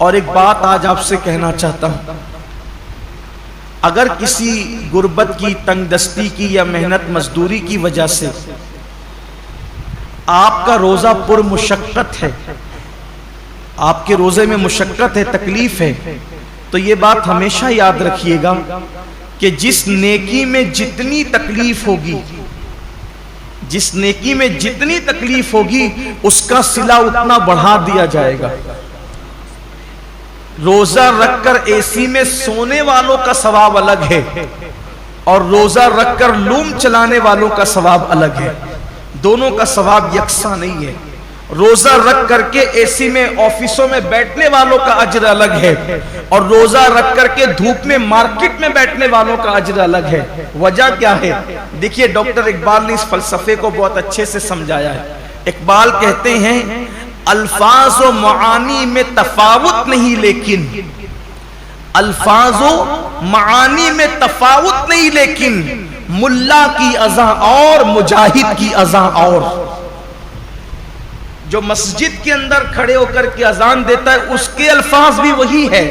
और एक बात आज आपसे कहना चाहता हूं, अगर किसी गुर्बत की, तंगदस्ती की या मेहनत मजदूरी की वजह से आपका रोजा पुरमुशक्कत है, आपके रोजे में मुशक्कत है, तकलीफ है, तो ये बात हमेशा याद रखिएगा कि जिस नेकी में जितनी तकलीफ होगी, जिस नेकी में जितनी तकलीफ होगी उसका सिला उतना बढ़ा दिया जाएगा। रोजा रखकर एसी में सोने वालों का सवाब अलग है और रोजा रखकर लूम चलाने वालों का सवाब अलग है। दोनों का सवाब यकसा नहीं है। रोजा रख करके एसी में ऑफिसों में बैठने वालों का अजर अलग है और रोजा रख करके धूप में मार्केट में बैठने वालों का अजर अलग है। वजह क्या है? देखिए, डॉक्टर इकबाल ने इस फलसफे को बहुत अच्छे से समझाया है। इकबाल कहते हैं, अल्फाज व मानी में तफावुत नहीं, लेकिन अल्फाज व मानी में तफावुत नहीं, लेकिन मुल्ला की अज़ा और मुजाहिद की अज़ा और। जो मस्जिद के अंदर खड़े होकर के अजान देता है उसके अल्फाज भी वही है,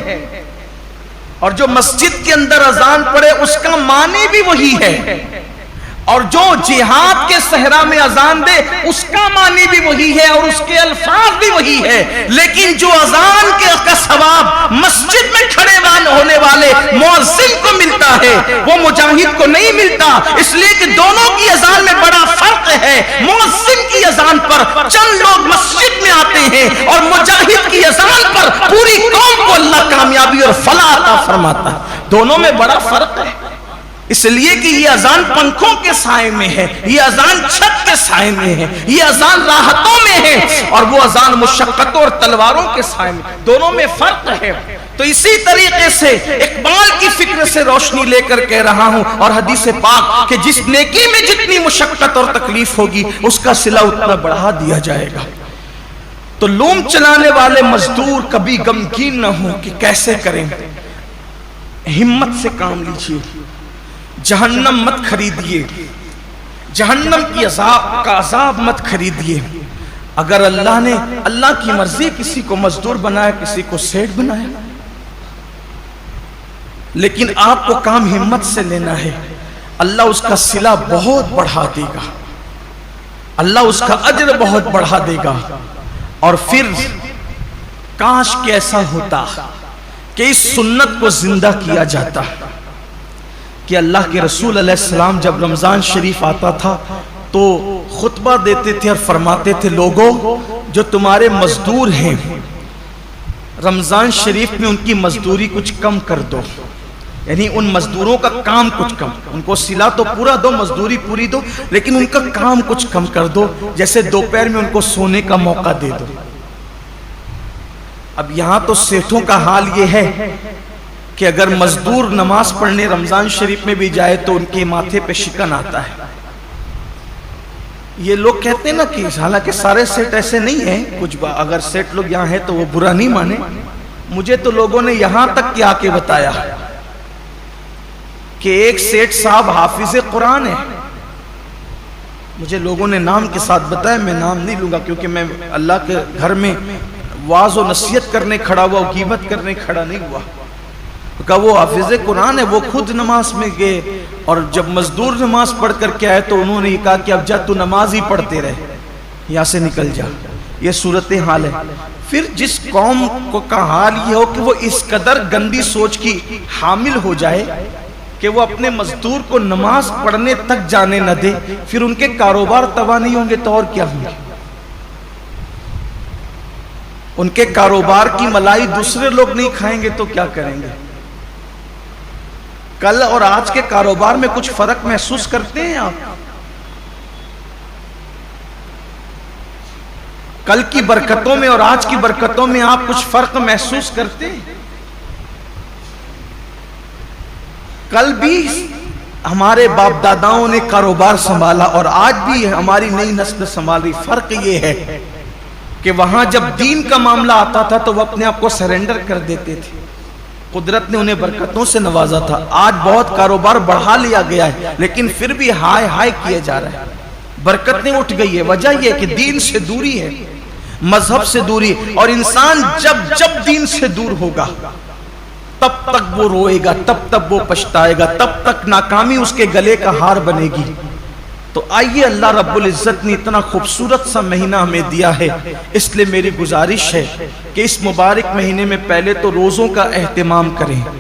और जो मस्जिद के अंदर अजान पढ़े उसका मानी भी वही है, और जो जिहाद के सहरा में अजान दे उसका मानी भी वही है और उसके अल्फाज भी वही है। लेकिन जो अजान के का सवाब मस्जिद में खड़े होने वाले मुअज्जिन को मिलता है वो मुजाहिद को नहीं मिलता, इसलिए कि दोनों की अजान में बड़ा फर्क है। मुअज्जिन की अजान पर चंद लोग मस्जिद में आते हैं और मुजाहिद की अजान पर पूरी कौम को अल्लाह कामयाबी और फलाह अता फरमाता है। दोनों में बड़ा फर्क है, इसलिए कि ये अजान पंखों के साए में है, ये अजान छत के साए में है, ये अजान राहतों में है, और वो अजान मुशक्कतों और तलवारों के साए में। दोनों में फर्क है। तो इसी तरीके से इकबाल की फिक्र से रोशनी लेकर कह रहा हूं, और हदीस पाक कि जिस नेकी में जितनी मुशक्कत और तकलीफ होगी उसका सिला उतना बढ़ा दिया जाएगा। तो लूम चलाने वाले मजदूर कभी गमगीन न हो कि कैसे करें, हिम्मत से काम लीजिए। जहन्नम मत खरीदिए, जहन्नम की अजाब का अजाब मत खरीदिए। अगर अल्लाह की मर्जी किसी को मजदूर बनाया, किसी को सेठ बनाया, लेकिन आपको काम हिम्मत से लेना है। अल्लाह उसका सिला बहुत बढ़ा देगा, अल्लाह उसका अजर बहुत बढ़ा देगा। और फिर काश कि ऐसा होता कि इस सुन्नत को जिंदा किया जाता कि अल्लाह के रसूल अलैहिस्सलाम जब रमजान शरीफ आता था तो खुतबा देते थे और फरमाते थे, लोगों जो तुम्हारे मजदूर हैं रमजान शरीफ में उनकी मजदूरी कुछ कम कर दो, यानी उन मजदूरों का काम कुछ कम, उनको सिला तो पूरा दो, मजदूरी पूरी दो, लेकिन उनका काम कुछ कम कर दो, जैसे दोपहर में उनको सोने का मौका दे दो। अब यहां तो सेठों का हाल ये है कि अगर मजदूर नमाज पढ़ने रमजान शरीफ में भी जाए तो उनके माथे पे शिकन आता है। ये लोग कहते हैं ना कि हालांकि सारे सेठ ऐसे नहीं हैं, कुछ अगर सेठ लोग यहाँ हैं तो वो बुरा नहीं माने। मुझे तो लोगों ने यहां तक के आके बताया कि एक सेठ साहब हाफिज कुरान है। मुझे लोगों ने नाम के साथ बताया, मैं नाम नहीं लूंगा क्योंकि मैं अल्लाह के घर में वाज और नसीहत करने खड़ा हुआ, कीमत करने खड़ा नहीं हुआ। कहा वो हाफिज कुरान है, वो खुद नमाज में गए और जब मजदूर नमाज पढ़ करके आए तो उन्होंने कहा कि अब जा तू नमाज ही पढ़ते रहे, यहाँ से निकल जा। ये सूरत हाल है। फिर जिस कौम को का हाल ये हो कि वो इस कदर गंदी सोच की हामिल हो जाए कि वो अपने मजदूर को नमाज पढ़ने तक जाने न दे, फिर उनके कारोबार तबाह नहीं होंगे तो और क्या होंगे? उनके कारोबार की मलाई दूसरे लोग नहीं खाएंगे तो क्या करेंगे? कल और आज के कारोबार में कुछ फर्क महसूस करते हैं आप? कल की बरकतों में और आज की बरकतों में आप कुछ फर्क महसूस करते हैं? कल भी हमारे बाप दादाओं ने कारोबार संभाला और आज भी हमारी नई नस्ल संभाल रही। फर्क ये है कि वहां जब दीन का मामला आता था तो वह अपने आप को सरेंडर कर देते थे, कुदरत ने उन्हें बरकतों से नवाजा था। आज बहुत कारोबार बढ़ा लिया गया है लेकिन फिर भी हाय हाय किए जा रहे हैं, बरकतें उठ गई है। वजह यह कि दीन से दूरी है। मजहब से दूरी। और इंसान जब जब दीन से दूर होगा तब तक वो रोएगा, तब तक वो पछताएगा, तब तक नाकामी उसके गले का हार बनेगी। तो आइए, अल्लाह रब्बुल इज्जत ने इतना खूबसूरत सा महीना हमें दिया है, इसलिए मेरी गुजारिश है कि इस मुबारक महीने में पहले तो रोज़ों का एहतमाम करें।